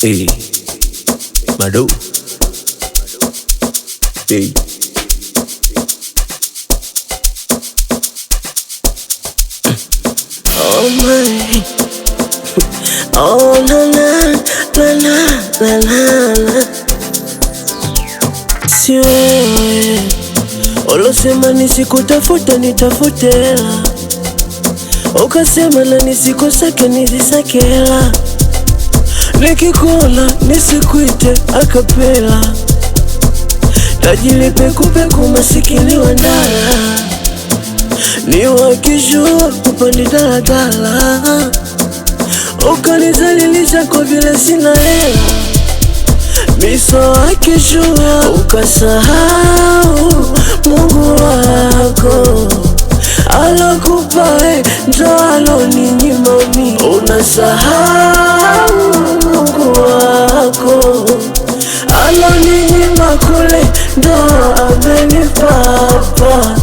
Hey, Mado. Hey. Oh my, oh la la la la la la. Si wewe ulosema nisikutafuta nitafutela, ukasema na nisikosake nizisakela, nikikola nisikuite akapela, tajiri pekupeku masikini wa ndala, ni wakishua kupandi daladala, ukanizalilisha kwa vile sina hela, miso akishua ukasahau Mungu wako alokupa ndo aloninyima mimi. Unasahau Mungu wako aloninyima kule ndo amenipa hapa.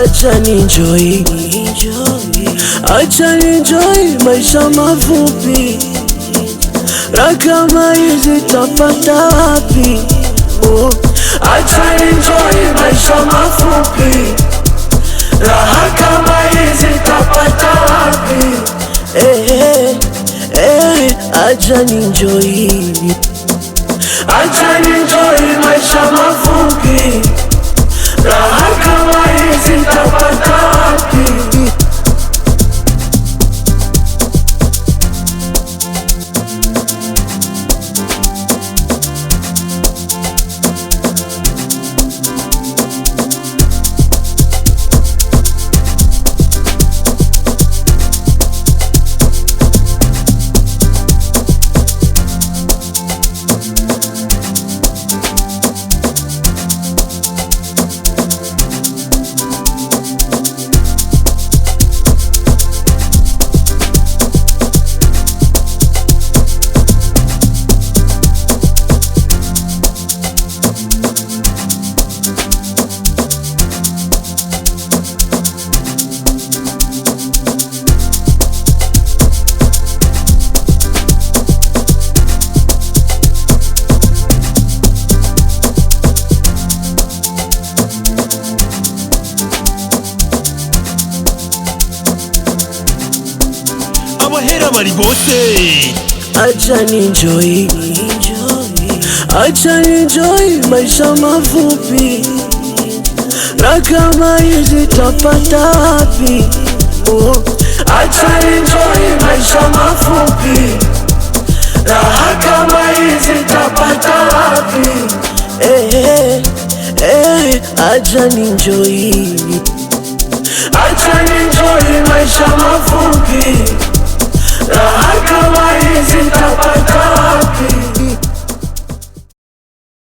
Acha ninjoy, acha ninjoy maisha mafupi, raha kama hizi tapata wapi? Acha ninjoy maisha mafupi, raha kama hizi tapata wapi? Acha ninjoy, acha ninjoy maisha mafupi, raha kama hizi tapata wapi? Acha ninjoy, acha ninjoy maisha mafupi, raha kama hizi tapata wapi? Acha ninjoy maisha mafupi, raha kama hizi tapata wapi? Acha ninjoy, acha ninjoy maisha mafupi.